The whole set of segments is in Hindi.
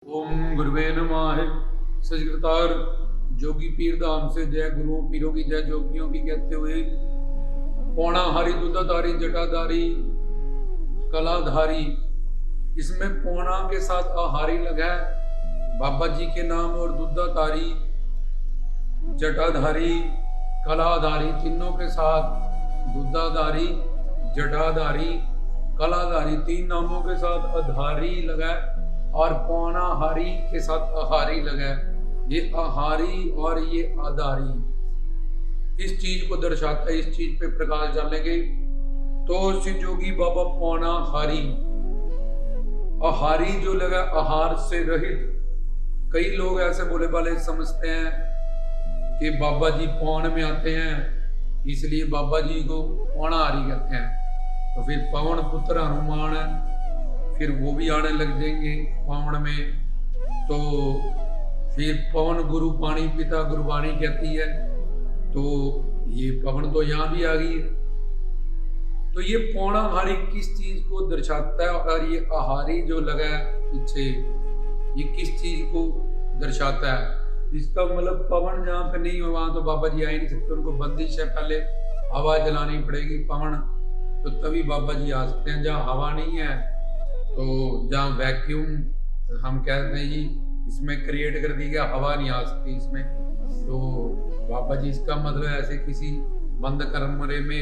ओम गुरुवे नमः। सजगतार जोगी पीर धाम से जय गुरुओं पीरों की जय जोगियों की कहते हुए पौना हारी दुधाधारी जटाधारी कलाधारी, इसमें पौना के साथ आहारी लगा है बाबा जी के नाम, और दुधाधारी जटाधारी कलाधारी तीनों के साथ दुधाधारी जटाधारी कलाधारी तीन नामों के साथ आधारी लगा है, और पौना हारी के साथ आहारी लगा है। ये आहारी और ये आधारी इस चीज को दर्शाता है। इस चीज पे प्रकाश डालेंगे तो सिद्ध जोगी बाबा पौना हारी आहारी जो लगा आहार से रहित। कई लोग ऐसे बोले वाले समझते हैं कि बाबा जी पौन में आते हैं इसलिए बाबा जी को पौनाहारी कहते हैं। तो फिर पवन पुत्र हनुमान है, फिर वो भी आने लग जाएंगे पावन में। तो फिर पवन गुरु पानी पिता गुरुवाणी कहती है, तो ये पवन तो यहाँ भी आ गई है। तो ये पौनाहारी किस चीज को दर्शाता है, और ये आहारी जो लगा है पीछे ये किस चीज को दर्शाता है। इसका मतलब पवन जहाँ पे नहीं हो वहां तो बाबा जी आ ही नहीं सकते, उनको बंदिश है, पहले हवा जलानी पड़ेगी पवन, तो तभी बाबा जी आ सकते हैं। जहाँ हवा नहीं है तो जहाँ वैक्यूम हम कहते हैं जी इसमें क्रिएट कर दी गया, हवा नहीं आ सकती इसमें, तो बाबा जी इसका मतलब ऐसे किसी बंद कमरे में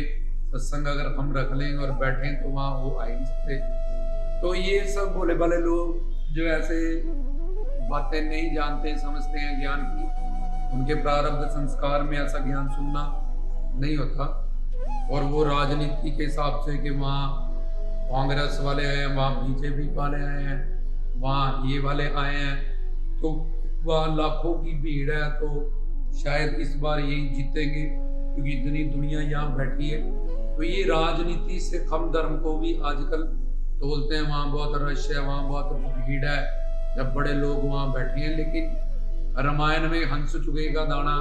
सत्संग अगर हम रख लें और बैठें तो वहाँ वो आ ही नहीं सकते। तो ये सब बोले वाले लोग जो ऐसे बातें नहीं जानते समझते हैं ज्ञान की, उनके प्रारब्ध संस्कार में ऐसा ज्ञान सुनना नहीं होता। और वो राजनीति के हिसाब से कि वहाँ कांग्रेस वाले आए हैं, वहाँ बीजेपी वाले आए हैं, वहाँ ये वाले आए हैं, तो वहाँ लाखों की भीड़ है, तो शायद इस बार यही जीतेंगे क्योंकि इतनी दुनिया यहाँ बैठी है। तो ये राजनीति से हम धर्म को भी आजकल तोलते हैं, वहाँ बहुत रश है, वहाँ बहुत भीड़ है, जब बड़े लोग वहाँ बैठे हैं। लेकिन रामायण में हंस चुकेगा दाना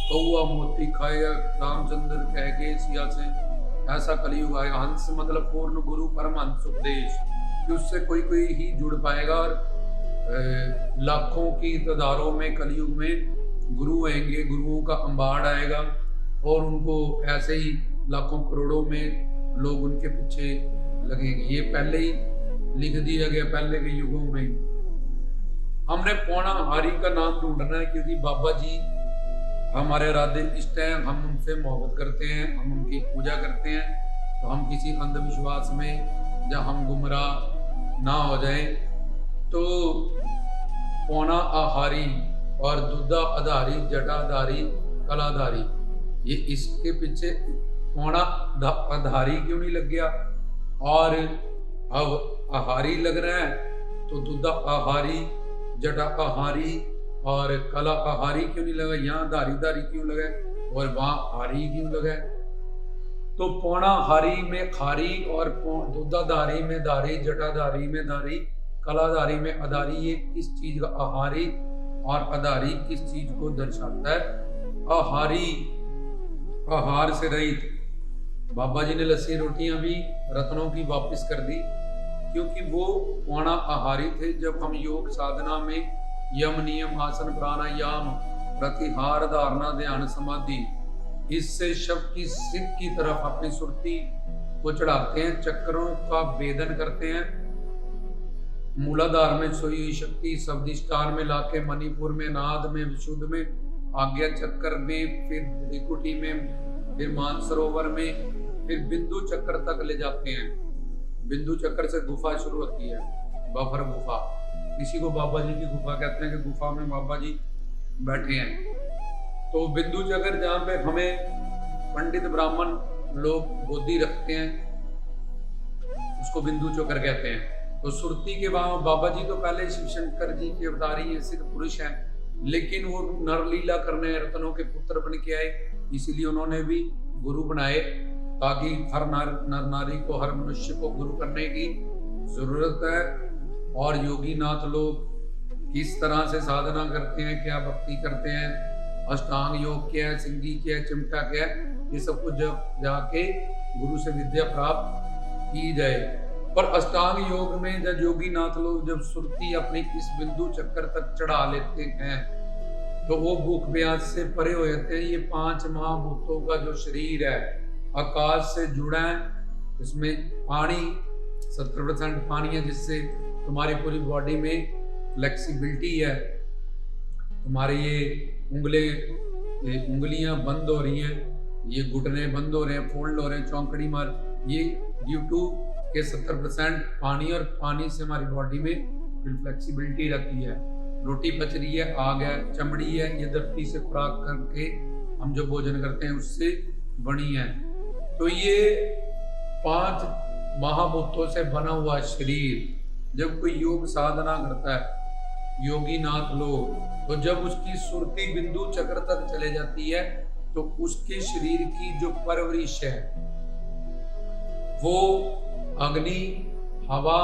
कौआ मोती खाएगा, रामचंद्र कह के सिया से ऐसा कलयुग आएगा। हंस मतलब पूर्ण गुरु परमहंस उपदेश, कि उससे कोई कोई ही जुड़ पाएगा। और लाखों की तादारों में कलयुग में गुरु आएंगे, गुरुओं का अंबाड़ आएगा, और उनको ऐसे ही लाखों करोड़ों में लोग उनके पीछे लगेंगे। ये पहले ही लिख दिया गया पहले के युगों में। हमने पौनाहारी का नाम ढूंढना है क्योंकि बाबा जी हमारे राधे इष्ट हैं, हम उनसे मोहब्बत करते हैं, हम उनकी पूजा करते हैं। तो हम किसी अंधविश्वास में जब हम गुमराह ना हो जाएं, तो पौना आहारी और दुधा आधारी जटाधारी कलाधारी, ये इसके पीछे पौना आधारी क्यों नहीं लग गया, और अब आहारी लग रहा है तो दुधा आहारी जटा आहारी और कला आहारी क्यों नहीं लगा, यहाँ धारी धारी क्यों लगा और वहां हारी क्यों लगा। तो पौना हारी में खारी और दुधाधारी में धारी जटाधारी में धारी कलाधारी में अधारी, ये किस चीज का आहारी और अधारी किस चीज को दर्शाता है। आहारी आहार से रहित। बाबा जी ने लस्सी रोटियां भी रत्नों की वापस कर दी क्योंकि वो पौना आहारी थे। जब हम योग साधना में यम नियम आसन प्राणायाम प्रतिहार धारणा ध्यान समाधि इससे शब्द की सिद्ध की तरफ अपनी सुरती को चढ़ाते हैं, चक्रों का भेदन करते हैं, मूलाधार में सोई हुई शक्ति शब्दिष्टान में लाके मणिपुर में नाद में विशुद्ध में आज्ञा चक्र में, फिर त्रिकुटी में, फिर मानसरोवर में, फिर बिंदु चक्र तक ले जाते हैं। बिंदु चक्र से गुफा शुरू होती है, बफर गुफा, इसी को बाबा जी की गुफा कहते हैं कि गुफा में बाबा जी बैठे हैं। तो बिंदु चक्र जहाँ पे हमें पंडित ब्राह्मण लोग गोदी रखते हैं उसको बिंदु चक्र कहते हैं। तो सुरती के बाबा जी तो पहले शिव शंकर जी के अवतारी हैं, सिद्ध पुरुष हैं, लेकिन वो नरलीला करने रत्नों के पुत्र बन के आए, इसीलिए उन्होंने भी गुरु बनाए ताकि हर नर नारी को, हर मनुष्य को गुरु करने की जरूरत है। और योगी नाथ लोग किस तरह से साधना करते हैं, क्या भक्ति करते हैं, अष्टांग योग क्या है, सिंगी क्या है, चिमटा क्या है, ये सब कुछ जाके गुरु से विद्या प्राप्त की जाए। पर अष्टांग योग में जब योगी नाथ लोग जब सुरती अपनी इस बिंदु चक्कर तक चढ़ा लेते हैं तो वो भूख प्यास से परे हो जाते हैं। ये 5 महाभूतों का जो शरीर है आकाश से जुड़ा है, इसमें पानी 70% पानी है, जिससे तुम्हारी पूरी बॉडी में फ्लेक्सिबिलिटी है। तुम्हारे ये उंगलियां बंद हो रही हैं, ये घुटने बंद हो रहे हैं, फोल्ड हो रहे हैं, चौंकड़ी मार, ये ड्यू टू के 70% पानी, और पानी से हमारी बॉडी में फ्लेक्सिबिलिटी रहती है। रोटी पच रही है, आग है, चमड़ी है, ये धरती से खुराक करके हम जो भोजन करते हैं उससे बनी है। तो ये 5 महाभूतों से बना हुआ शरीर जब कोई योग साधना करता है, योगी नाथ लोग, तो जब उसकी सुरती बिंदु चक्र तक चले जाती है तो उसके शरीर की जो परवरिश है वो अग्नि, हवा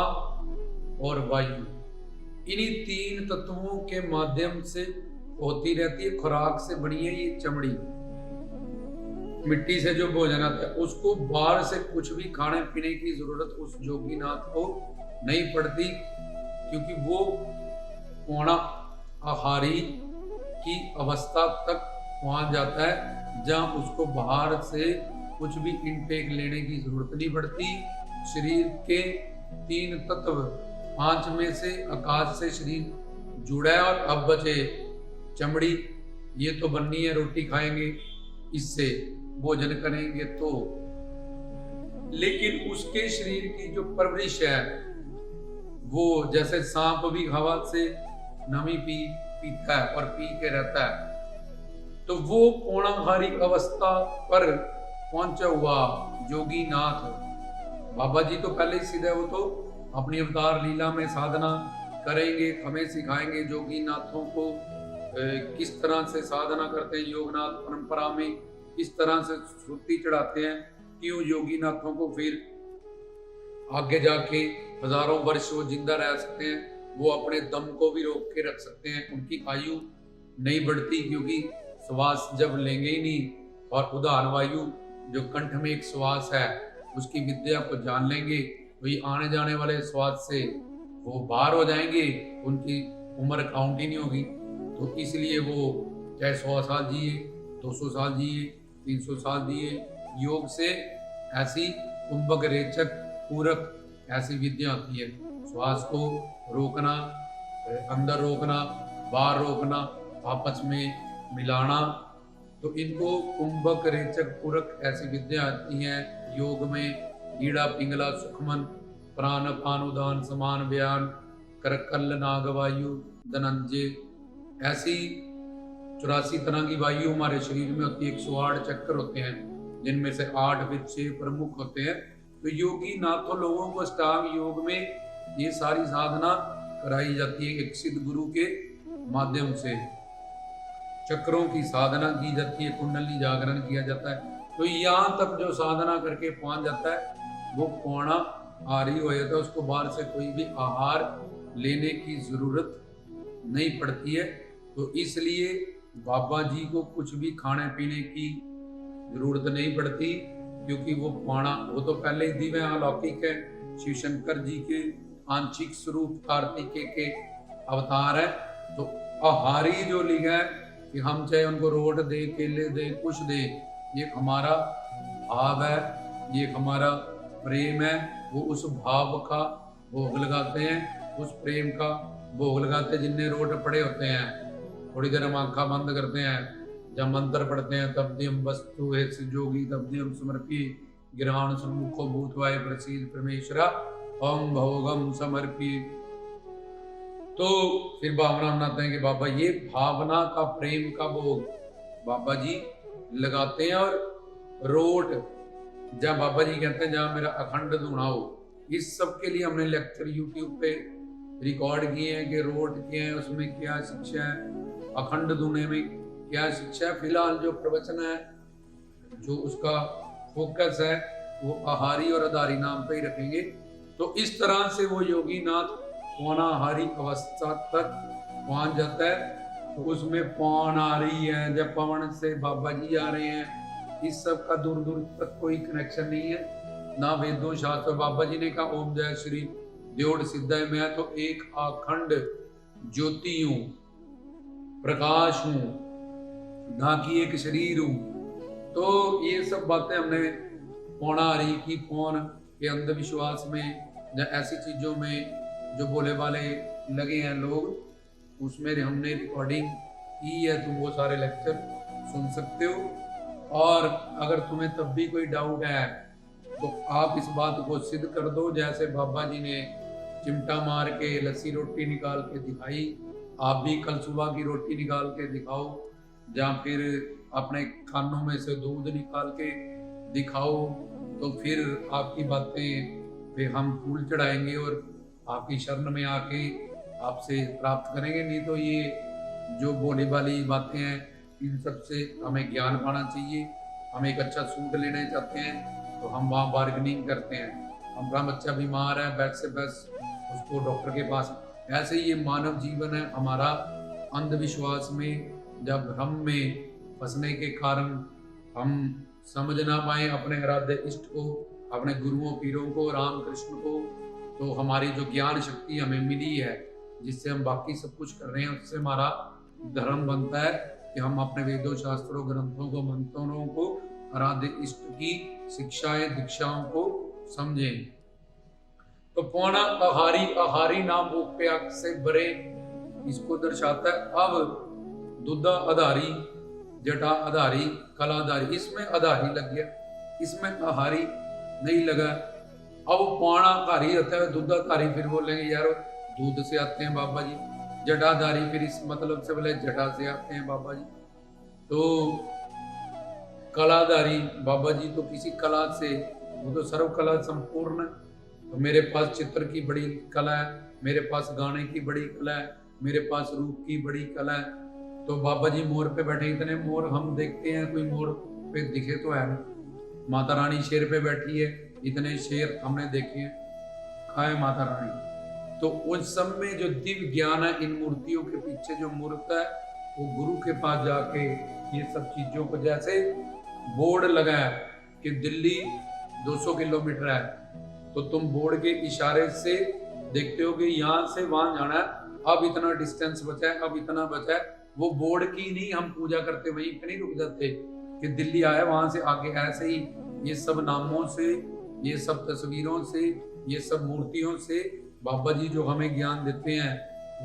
और वायु, इन्हीं 3 तत्वों के माध्यम से होती रहती है। खुराक से बनी है ये चमड़ी, मिट्टी से जो भोजन आता है उसको बाहर से कुछ भी खाने पीने की जरूरत उस योगीनाथ को नहीं पड़ती, क्योंकि वो पौना आहारी की अवस्था तक पहुंच जाता है जहां उसको बाहर से कुछ भी इनटेक लेने की जरूरत नहीं पड़ती। शरीर के 3 तत्व, 5 में से आकाश से शरीर जुड़ा है, और अब बचे चमड़ी, ये तो बननी है, रोटी खाएंगे, इससे भोजन करेंगे तो, लेकिन उसके शरीर की जो परवरिश है वो जैसे सांप भी हवा से नमी पीता है और पी के रहता है, तो वो पौणाहारी अवस्था पर पहुंचा हुआ योगी नाथ बाबा जी तो पहले ही सीधे, वो तो अपनी अवतार लीला में साधना करेंगे, हमें सिखाएंगे योगी नाथों को किस तरह से साधना करते हैं, योगनाथ परंपरा में किस तरह से सुरती चढ़ाते हैं, क्यों योगी नाथों को फिर आगे जाके हजारों वर्ष वो जिंदा रह सकते हैं, वो अपने दम को भी रोक के रख सकते हैं, उनकी आयु नहीं बढ़ती, क्योंकि श्वास जब लेंगे ही नहीं, और उदार वायु जो कंठ में एक श्वास है उसकी विद्या को जान लेंगे, वही आने जाने वाले श्वास से वो बाहर हो जाएंगे, उनकी उम्र काउंट ही नहीं होगी। तो इसलिए वो चाहे 100 साल जिए, 200 साल जिए, 300 साल जिए, योग से ऐसी कुंभक रेचक पूरक ऐसी विद्या होती है, श्वास को रोकना, अंदर रोकना, बाहर रोकना, आपस में मिलाना, तो इनको कुंभक रेचक पूरक ऐसी विद्या आती है योग में। ईड़ा पिंगला सुखमन प्राण पानुदान समान बयान कर कल नाग वायु धनंजय, ऐसी 84 तरह की वायु हमारे शरीर में होती है, 108 चक्कर होते हैं, जिनमें से 8 फिर 6 प्रमुख होते हैं। तो योगी नाथों लोगों को अष्टांग योग में ये सारी साधना कराई जाती है, एक सिद्ध गुरु के माध्यम से चक्रों की साधना की जाती है, कुंडली जागरण किया जाता है। तो यहाँ तक जो साधना करके पहुंच जाता है वो पौना आहारी हो जाता है, उसको बाहर से कोई भी आहार लेने की जरूरत नहीं पड़ती है। तो इसलिए बाबा जी को कुछ भी खाने पीने की जरूरत नहीं पड़ती, क्योंकि वो पौना, वो तो पहले ही दिव्य अलौकिक है, शिव शंकर जी के आंशिक स्वरूप कार्तिकेय के अवतार है। तो आहारी जो लिखा है कि हम चाहे उनको रोट दे, केले दे, कुछ दे, ये हमारा भाव है, ये हमारा प्रेम है, वो उस भाव का भोग लगाते हैं, उस प्रेम का भोग लगाते हैं। जिनने रोट पड़े होते हैं, थोड़ी देर हम आंखा बंद करते हैं, जब मंत्र पढ़ते हैं, तब दियम वस्तु है जोगी तब दियम समर्पी गिराण सम्मुखो भूतवाय प्रसीद परमेश्वरा ओम भोगम समर्पी। तो फिर भावना बनाते हैं कि बाबा ये भावना का प्रेम का भोग बाबा जी लगाते हैं। और रोट जहाँ बाबा जी कहते हैं जहाँ मेरा अखंड धुना हो, इस सब के लिए हमने लेक्चर यूट्यूब पे रिकॉर्ड किए हैं कि रोट क्या है, उसमें क्या शिक्षा है, अखंड धुने में क्या शिक्षा है। फिलहाल जो प्रवचन है, जो उसका फोकस है, वो आहारी और अधारी नाम पे ही रखेंगे। तो इस तरह से वो योगी नाथ पौनाहारी अवस्था तक पहुंच जाता है। तो उसमें पौन आ रही है, जब पवन से बाबा जी आ रहे हैं, इस सब का दूर दूर तक कोई कनेक्शन नहीं है। ना वेदों शास्त्र। बाबा जी ने कहा ओम जय श्री देवड़ सिद्धाय, मैं तो एक अखंड ज्योति हूं, प्रकाश हूं, ना कि एक शरीर हूं। तो ये सब बातें हमने पौणारी की, पौन के अंधविश्वास में या ऐसी चीजों में जो बोले वाले लगे हैं लोग, उसमें हमने रिकॉर्डिंग की है, तुम वो सारे लेक्चर सुन सकते हो। और अगर तुम्हें तब भी कोई डाउट है तो आप इस बात को सिद्ध कर दो, जैसे बाबा जी ने चिमटा मार के लस्सी रोटी निकाल के दिखाई, आप भी कल सुबह की रोटी निकाल के दिखाओ, या फिर अपने खानों में से दूध निकाल के दिखाओ, तो फिर आपकी बातें पे हम फूल चढ़ाएंगे और आपकी शरण में आके आपसे प्राप्त करेंगे। नहीं तो ये जो बोली वाली बातें हैं, इन सब से हमें ज्ञान पाना चाहिए। हम एक अच्छा सूट लेना चाहते हैं तो हम वहाँ बार्गेनिंग करते हैं। हमारा बच्चा बीमार है, बेड से बेड उसको डॉक्टर के पास। ऐसे ही ये मानव जीवन है हमारा, अंधविश्वास में जब भ्रम में फंसने के कारण हम समझ ना पाए अपने आराध्य इष्ट को, अपने गुरुओं पीरों को, राम कृष्ण को, तो हमारी जो ज्ञान शक्ति हमें मिली है, जिससे हम बाकी सब कुछ कर रहे हैं, उससे हमारा धर्म बनता है कि हम अपने वेदों शास्त्रों ग्रंथों को, मंत्रों को, आराध्य इष्ट की शिक्षाएं दीक्षाओं को समझें। तो पौना आहारी, आहारी नाम उपयाग से बरे, इसको दर्शाता है। अब दुधा आधारी, जटा आधारी, कला आधारी, इसमें आधारी लग गया, इसमें आहारी नहीं लगा। अब पौणाधारी होता है, दूधाधारी फिर बोलेंगे यार दूध से आते हैं बाबा जी। जटाधारी फिर इस मतलब से बोले जटा से आते हैं बाबा जी। तो कलाधारी बाबा जी तो किसी कला से, वो तो सर्व कला संपूर्ण है। तो मेरे पास चित्र की बड़ी कला है, मेरे पास गाने की बड़ी कला है, मेरे पास रूप की बड़ी कला है। तो बाबा जी मोर पे बैठे, इतने मोर हम देखते हैं, कोई मोर पे दिखे तो है ना। माता रानी शेर पे बैठी है, इतने शेर हमने देखे हैं, खाए माता रानी। तो उस सब में जो दिव्य ज्ञान है, इन मूर्तियों के पीछे जो मूर्त है, वो गुरु के पास जाके ये सब चीजों को, जैसे बोर्ड लगा है कि दिल्ली 200 किलोमीटर है, तो तुम बोर्ड के इशारे से देखते हो कि यहाँ से वहां जाना है, अब इतना डिस्टेंस बचा है, अब इतना बचा है। वो बोर्ड की नहीं हम पूजा करते, वहीं पे नहीं रुक जाते कि दिल्ली आया वहां से आगे। ऐसे ही ये सब नामों से, ये सब तस्वीरों से, ये सब मूर्तियों से बाबा जी जो हमें ज्ञान देते हैं,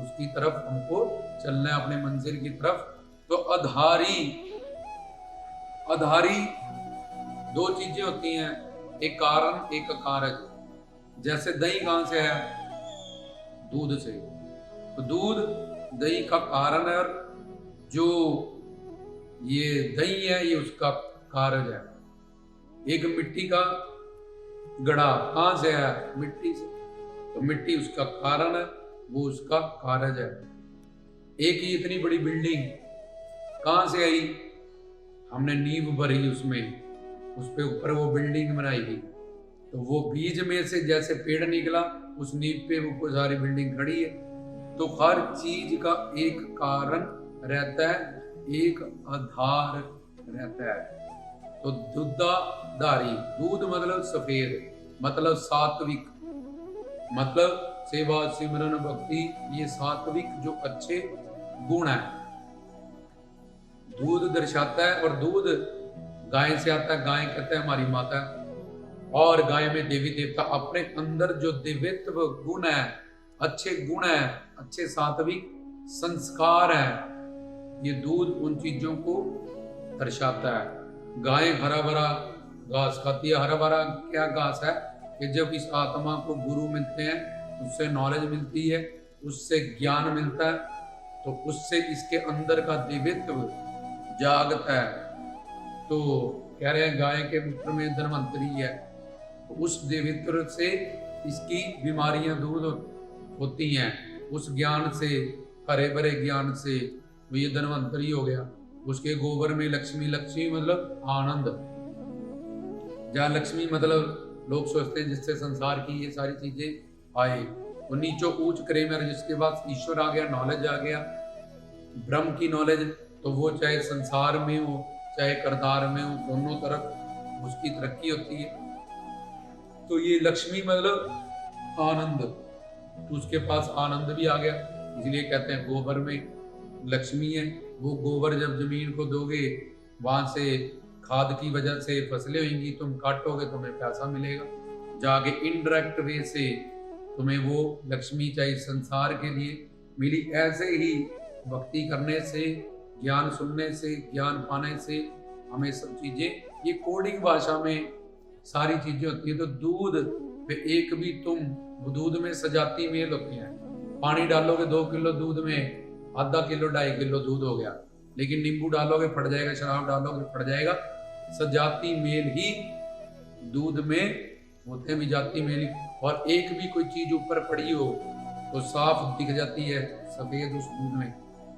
उसकी तरफ हमको चलना है, अपने मंजिल की तरफ। तो आधारी दो चीजें होती हैं, एक कारण एक कारज। जैसे दही कहां से है? दूध से। तो दूध दही का कारण है, और जो ये दही है ये उसका कारज है। एक मिट्टी का घड़ा कहां से है? मिट्टी से। तो मिट्टी उसका कारण है, वो उसका कारज है। एक ही इतनी बड़ी बिल्डिंग कहां से आई? हमने नींव भरी उसमें, उस पे ऊपर वो बिल्डिंग बनाई गई। तो वो बीज में से जैसे पेड़ निकला, उस नींव पे वो सारी बिल्डिंग खड़ी है। तो हर चीज का एक कारण रहता है, एक आधार रहता है। तो दूधाधारी, दूध मतलब सफेद, मतलब सात्विक, मतलब सेवा सिमरन भक्ति, ये सात्विक जो अच्छे गुण है, दूध दर्शाता है। और दूध गाय से आता है, गाय कहते हैं हमारी माता, और गाय में देवी देवता अपने अंदर जो दिव्यत्व गुण है, अच्छे गुण है, अच्छे सात्विक संस्कार है, ये दूध उन चीजों को दर्शाता है। गाय हरा भरा घास खाती है। हरा भरा क्या घास है कि जब इस आत्मा को गुरु मिलते हैं, उससे नॉलेज मिलती है, उससे ज्ञान मिलता है, तो उससे इसके अंदर का दिव्यत्व जागता है। तो कह रहे हैं गाय के मूत्र में धन्वंतरी है, तो उस दिव्यत्व से इसकी बीमारियां दूर होती हैं। उस ज्ञान से, हरे भरे ज्ञान से, तो ये धन्वंतरी हो गया। उसके गोबर में लक्ष्मी, लक्ष्मी मतलब आनंद, जहाँ लक्ष्मी मतलब लोग सोचते हैं जिससे संसार की ये सारी चीजें आए, वो नीचो ऊंच करे मेरे, जिसके बाद ईश्वर आ गया, नॉलेज आ गया, ब्रह्म की नॉलेज, तो वो चाहे संसार में हो चाहे करतार में हो, दोनों तरफ उसकी तरक्की होती है। तो ये लक्ष्मी मतलब आनंद, तो उसके पास आनंद भी आ गया, इसलिए कहते हैं गोबर में लक्ष्मी है। वो गोबर जब जमीन को दोगे, वहां से खाद की वजह से फसलें होंगी, तुम काटोगे तुम्हें पैसा मिलेगा, जाके इनडायरेक्ट वे से तुम्हें वो लक्ष्मी चाहिए संसार के लिए मिली। ऐसे ही भक्ति करने से, ज्ञान सुनने से, ज्ञान पाने से हमें सब चीजें, ये कोडिंग भाषा में सारी चीजें होती है। तो दूध पे एक भी तुम, दूध में सजाती मेल होती है, पानी डालोगे 2 किलो दूध में आधा किलो 2.5 किलो दूध हो गया, लेकिन नींबू डालोगे फट जाएगा, शराब डालोगे फट जाएगा। सजाती मेल ही दूध में होते हैं, भी जाती मेल। और एक भी कोई चीज ऊपर पड़ी हो तो साफ दिख जाती है सफेद उस दूध में।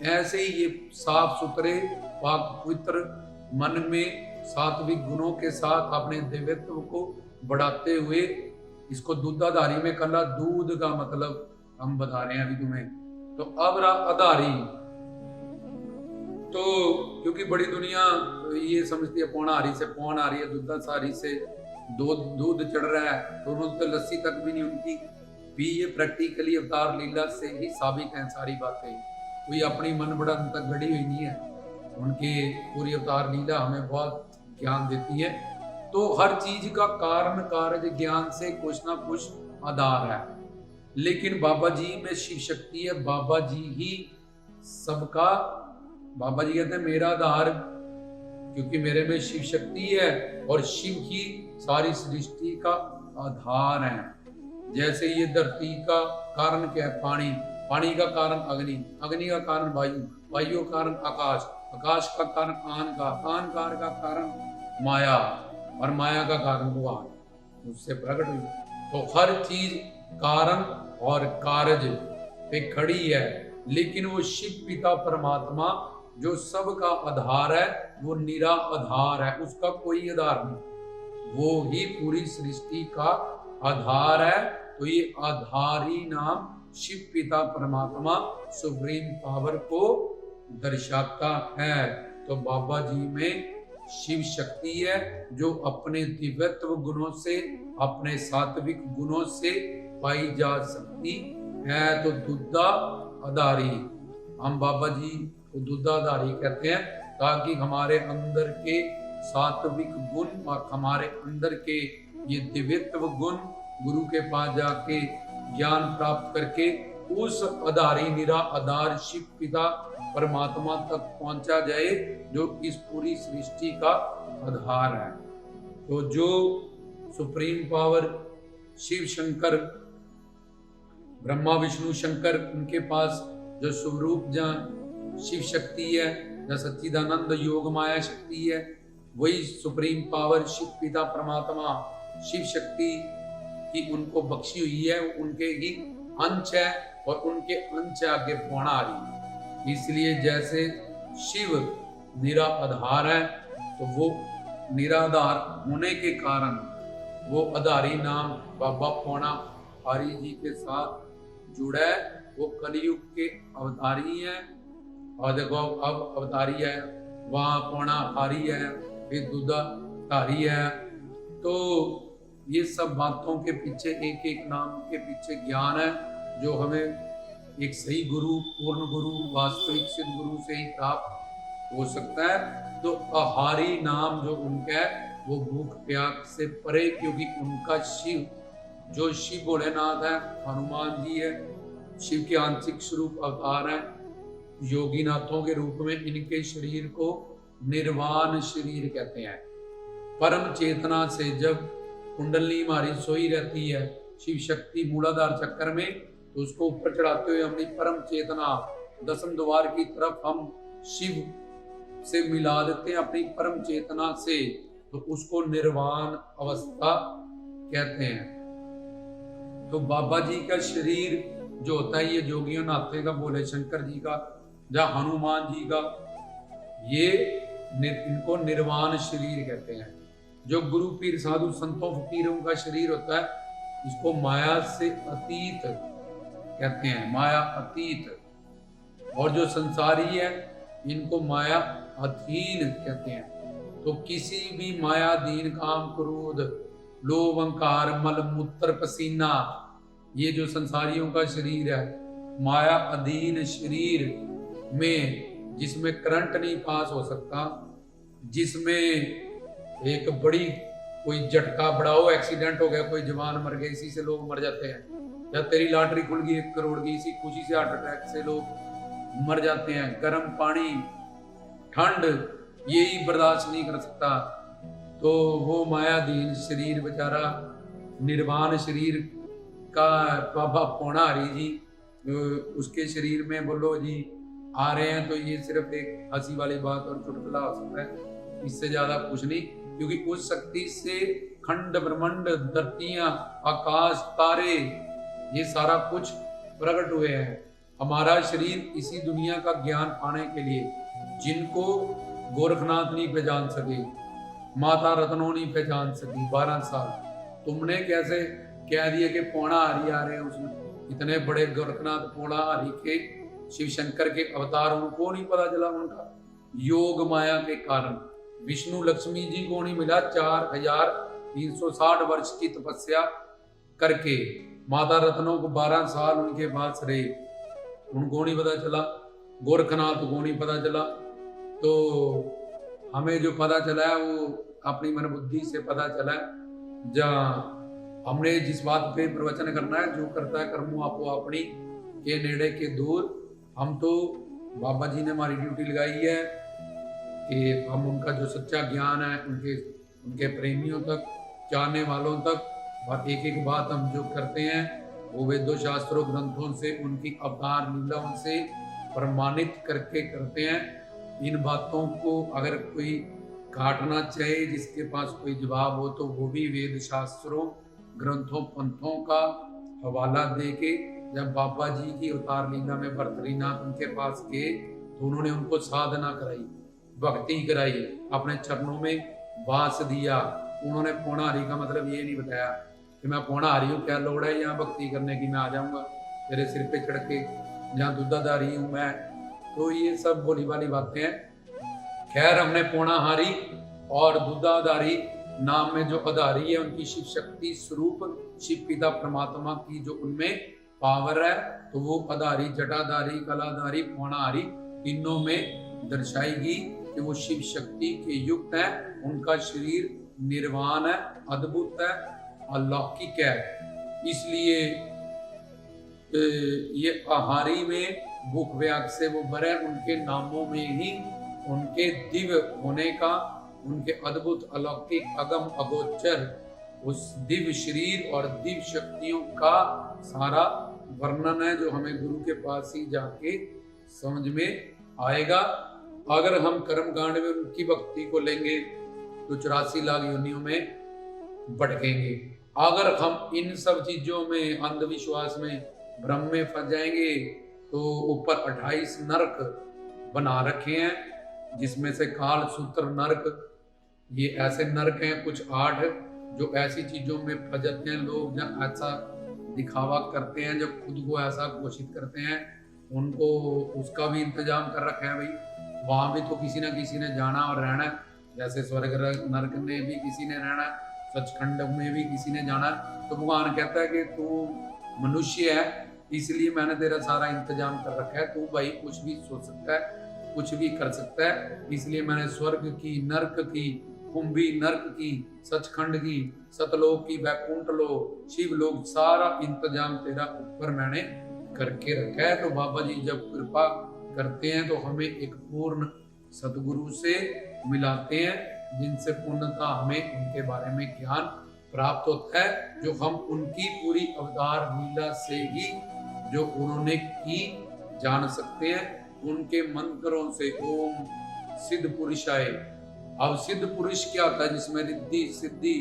ऐसे ही ये साफ सुथरे पाक पवित्र मन में सात्विक गुणों के साथ अपने दिव्यत्व को बढ़ाते हुए, इसको दूधाधारी में कला, दूध का मतलब हम बता रहे हैं अभी तुम्हें। तो अब रहा आधारी, तो क्योंकि बड़ी दुनिया ये समझती है पौनाहारी से, पौनाहारी है दूधाधारी से दूध चढ़ रहा है, तो उन्होंने तो लस्सी तक भी नहीं उनकी भी। ये प्रैक्टिकली अवतार लीला से ही साबित है सारी बातें, कोई अपनी मन बड़ा तक गढ़ी हुई नहीं है। उनके पूरी अवतार लीला हमें बहुत ज्ञान देती है। तो हर चीज का कारण कार्य ज्ञान से कुछ ना कुछ आधार है, लेकिन बाबा जी में शिव शक्ति है। बाबा जी ही सबका, बाबा जी कहते हैं मेरा आधार, क्योंकि मेरे में शिव शक्ति है और शिव ही सारी सृष्टि का आधार है। जैसे ये धरती का कारण क्या है? पानी, पानी का कारण अग्नि, अग्नि का कारण वायु, वायु का कारण आकाश, आकाश का कारण आन का, आन कार का कारण माया, और माया का कारण भगवान, उससे प्रकट हुई। तो हर चीज कारण और कार्य पे खड़ी है, लेकिन वो शिव पिता परमात्मा जो सबका आधार है, वो निरा आधार है, उसका कोई आधार नहीं, वो ही पूरी सृष्टि का आधार है। तो ये आधारी नाम शिव पिता परमात्मा सुप्रीम पावर को दर्शाता है। तो बाबा जी में शिव शक्ति है जो अपने दिव्यत्व गुणों से, अपने सात्विक गुणों से पाई जा सकती है। तो दुद्धा आधारी, हम बाबा जी को दुद्धाधारी कहते हैं, ताकि हमारे अंदर के सात्विक गुण और हमारे अंदर के ये दिव्यत्व गुण गुरु के पास जाके ज्ञान प्राप्त करके उस आधारी निरा आधार शिव पिता परमात्मा तक पहुंचा जाए, जो इस पूरी सृष्टि का आधार है। तो जो सुप्रीम पावर शिव शंकर, ब्रह्मा विष्णु शंकर, उनके पास जो स्वरूप जहाँ शिव शक्ति है, जहाँ सच्चिदानंद योग माया शक्ति है, वही सुप्रीम पावर शिव पिता परमात्मा शिव शक्ति की उनको बख्शी हुई है, उनके ही अंश है और उनके अंश आगे पौना आ रही है। इसलिए जैसे शिव निरा आधार है, तो वो निराधार होने के कारण वो आधारी नाम बाबा पौना हारी जी के साथ जुड़ा है। वो कलयुग के अवतारी है, और देखो अब अवतारी है, वहाँ पौना हारी है, फिर दुधा धारी है। तो ये सब बातों के पीछे, एक एक नाम के पीछे ज्ञान है, जो हमें एक सही गुरु, पूर्ण गुरु, वास्तविक सिद्ध गुरु से ही प्राप्त हो सकता है। तो आहारी नाम जो उनका है, वो भूख प्यास से परे, क्योंकि उनका शिव, जो शिव भोलेनाथ है, हनुमान जी है, शिव के आंशिक स्वरूप अवतार है, योगीनाथों के रूप में इनके शरीर को निर्वाण शरीर कहते हैं। परम चेतना से जब कुंडली हमारी सोई रहती है शिव शक्ति मूलाधार चक्कर में, तो उसको ऊपर चढ़ाते हुए अपनी परम चेतना दसम द्वार की तरफ हम शिव से मिला देते हैं अपनी परम चेतना से, तो उसको निर्वाण अवस्था कहते हैं। तो बाबा जी का शरीर जो होता है, ये जोगियों नाथे का, भोले शंकर जी का, जहाँ हनुमान जी का, ये इनको निर्वाण शरीर कहते हैं। जो गुरु पीर साधु संतों फकीरों का शरीर होता है, इसको माया से अतीत कहते हैं, माया अतीत। और जो संसारी है, इनको माया अधीन कहते हैं। तो किसी भी मायाधीन काम, क्रोध, लोभ अहंकार मल मूत्र पसीना, ये जो संसारियों का शरीर है, माया अधीन शरीर में, जिसमें करंट नहीं पास हो सकता, जिसमें एक बड़ी कोई झटका बड़ा हो, एक्सीडेंट हो गया, कोई जवान मर गया, इसी से लोग मर जाते हैं, या तेरी लॉटरी खुल गई 1 करोड़ की, इसी खुशी से हार्ट अटैक से लोग मर जाते हैं। गर्म पानी, ठंड, यही बर्दाश्त नहीं कर सकता, तो वो मायाधीन शरीर बेचारा, निर्वाण शरीर का बाबा पौना हरी जी उसके शरीर में बोलो जी आ रहे हैं, तो ये सिर्फ एक हंसी वाली बात और चुटकुला हो सकता है, इससे ज्यादा कुछ नहीं, क्योंकि उस शक्ति से खंड ब्रह्मांड, धरतियां, आकाश, तारे, ये सारा कुछ प्रकट हुए हैं। हमारा शरीर इसी दुनिया का ज्ञान पाने के लिए, जिनको गोरखनाथ नहीं पहचान सके, माता रत्नों नहीं पहचान सकी 12 साल, तुमने कैसे कह दिए कि पौना हरि आ रहे हैं, उसमें इतने बड़े गोरखनाथ पौना हरि के शिव शंकर के अवतार, उनको नहीं पता चला उनका योग माया के कारण। विष्णु लक्ष्मी जी को नहीं मिला 4360 वर्ष की तपस्या करके, माता रत्नों को 12 साल उनके पास रहे, उनको नहीं पता चला, गोरखनाथ को नहीं पता चला। तो हमें जो पता चला है वो अपनी मन बुद्धि से पता चला है, जहाँ हमने जिस बात पे प्रवचन करना है, जो करता है कर्मों आपो अपनी के नेड़े के दूर। हम तो बाबा जी ने हमारी ड्यूटी लगाई है कि हम उनका जो सच्चा ज्ञान है उनके प्रेमियों तक, चाहने वालों तक, और एक एक बात हम जो करते हैं वो वेदों शास्त्रों ग्रंथों से, उनकी अवतार लीलाओं से प्रमाणित करके करते हैं। इन बातों को अगर कोई काटना चाहे, जिसके पास कोई जवाब हो, तो वो भी वेद शास्त्रों ग्रंथों पंथों का हवाला दे के, जब बाबा जी की अवतार लीला में भर्तरीनाथ उनके पास गए तो उन्होंने उनको साधना कराई, भक्ति कराई, अपने चरणों में वास दिया। उन्होंने पौना हरि का मतलब ये नहीं बताया कि मैं पौना हरि हूँ, क्या लोड़ है यहाँ भक्ति करने की, मैं आ जाऊँगा तेरे सिर पे चढ़ के, जहाँ दूधाधारी हूँ मैं। तो ये सब बोली वाली बातें हैं। खैर, हमने पौना हरि और दूधाधारी नाम में जो आधारी है, उनकी शिव शक्ति स्वरूप शिव पिता परमात्मा की जो उनमें पावर है, तो वो आधारी, जटाधारी, कलाधारी, पौना हरि तीनों में दर्शाएगी कि वो शिव शक्ति के युक्त है। उनका शरीर निर्वाण है, अद्भुत है, अलौकिक है। इसलिए ये आहारी में भूख व्याग से वो भरे, उनके नामों में ही उनके दिव्य होने का, उनके अद्भुत अलौकिक अगम अगोचर उस दिव्य शरीर और दिव्य शक्तियों का सारा वर्णन है, जो हमें गुरु के पास ही जाके समझ में आएगा। अगर हम कर्मकांड में उनकी भक्ति को लेंगे तो 84 लाख योनियों में भटकेंगे। अगर हम इन सब चीजों में, अंधविश्वास में, भ्रम में फंस जाएंगे, तो ऊपर 28 नरक बना रखे हैं, जिसमें से काल सूत्र नरक, ये ऐसे नरक हैं कुछ 8, जो ऐसी चीजों में फंस जाते हैं लोग, जब ऐसा दिखावा करते हैं, जब खुद को ऐसा घोषित करते हैं, उनको उसका भी इंतजाम कर रखा है भाई। वहां भी तो किसी ना किसी ने जाना और रहना, जैसे स्वर्ग नरक में भी किसी ने रहना, सचखंड में भी किसी ने जाना। तो भगवान कहता है कि तू मनुष्य है, इसलिए मैंने तेरा सारा इंतजाम कर रखा है, तू भाई कुछ भी सोच सकता है, कुछ भी कर सकता है। इसलिए मैंने स्वर्ग की, नरक की, कुंभी नरक की, सचखंड की, सतलोक की, वैकुंठ लोक, शिव लोक, सारा इंतजाम तेरा ऊपर मैंने करके रखा है। तो बाबा जी जब कृपा करते हैं तो हमें एक पूर्ण सतगुरु से मिलाते हैं, जिनसे पूर्णता हमें उनके बारे में ज्ञान प्राप्त होता है, जो हम उनकी पूरी अवतार लीला से ही जो उन्होंने की जान सकते हैं, उनके मंत्रों से। ओम सिद्ध पुरुषाय। अब सिद्ध पुरुष क्या होता है? जिसमें रिद्धि, सिद्धि,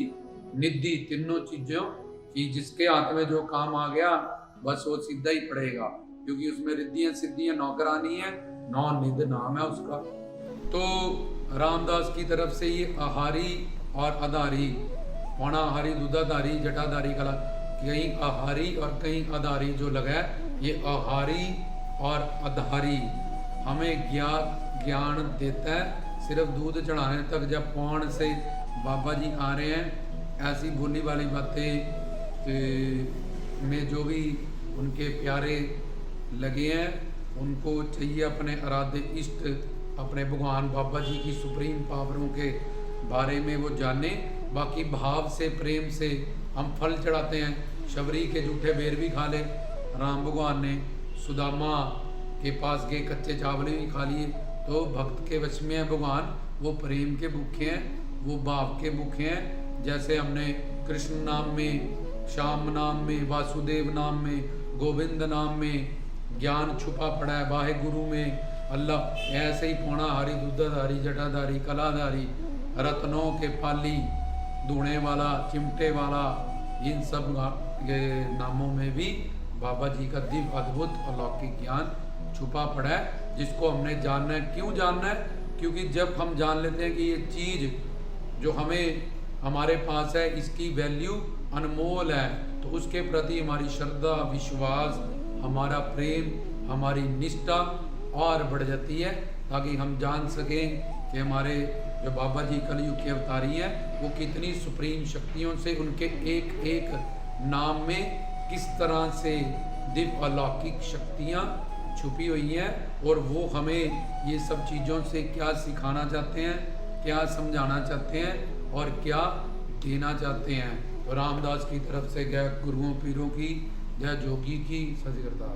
निधि तीनों चीजों की, जिसके हाथ में जो काम आ गया बस वो सीधा ही पड़ेगा, क्योंकि उसमें रिद्धियां सिद्धियां नौकरानी है, नौ निध नाम है उसका। तो रामदास की तरफ से ये आहारी और अधारी, पौना आहारी, दूधाधारी, जटाधारी, कला, कहीं आहारी और कहीं अधारी जो लगा है, ये आहारी और अधारी हमें ज्ञान देता है। सिर्फ दूध चढ़ाने तक, जब पौन से बाबा जी आ रहे हैं ऐसी बोली वाली बातें में जो भी उनके प्यारे लगे हैं, उनको चाहिए अपने आराध्य इष्ट अपने भगवान बाबा जी की सुप्रीम पावरों के बारे में वो जाने। बाकी भाव से प्रेम से हम फल चढ़ाते हैं। शबरी के जूठे बेर भी खा ले राम भगवान ने, सुदामा के पास गए कच्चे चावल भी खा लिए। तो भक्त के वश में है भगवान, वो प्रेम के भूखे हैं, वो भाव के भूखे हैं। जैसे हमने कृष्ण नाम में, श्याम नाम में, वासुदेव नाम में, गोविंद नाम में ज्ञान छुपा पड़ा है, वाहे गुरु में अल्लाह, ऐसे ही पौणाहारी, दूधाधारी, जटाधारी, कलाधारी, रत्नों के पाली, धुणे वाला, चिमटे वाला, इन सब नामों में भी बाबा जी का दिव्य अद्भुत अलौकिक ज्ञान छुपा पड़ा है, जिसको हमने जानना है। क्यों जानना है? क्योंकि जब हम जान लेते हैं कि ये चीज़ जो हमें हमारे पास है इसकी वैल्यू अनमोल है, तो उसके प्रति हमारी श्रद्धा, विश्वास, हमारा प्रेम, हमारी निष्ठा और बढ़ जाती है, ताकि हम जान सकें कि हमारे जो बाबा जी कलयुग के अवतारी हैं वो कितनी सुप्रीम शक्तियों से, उनके एक एक नाम में किस तरह से दिव्य अलौकिक शक्तियाँ छुपी हुई हैं, और वो हमें ये सब चीज़ों से क्या सिखाना चाहते हैं, क्या समझाना चाहते हैं और क्या देना चाहते हैं। तो रामदास की तरफ से गए गुरुओं पीरों की जय, जोगी की सच करता।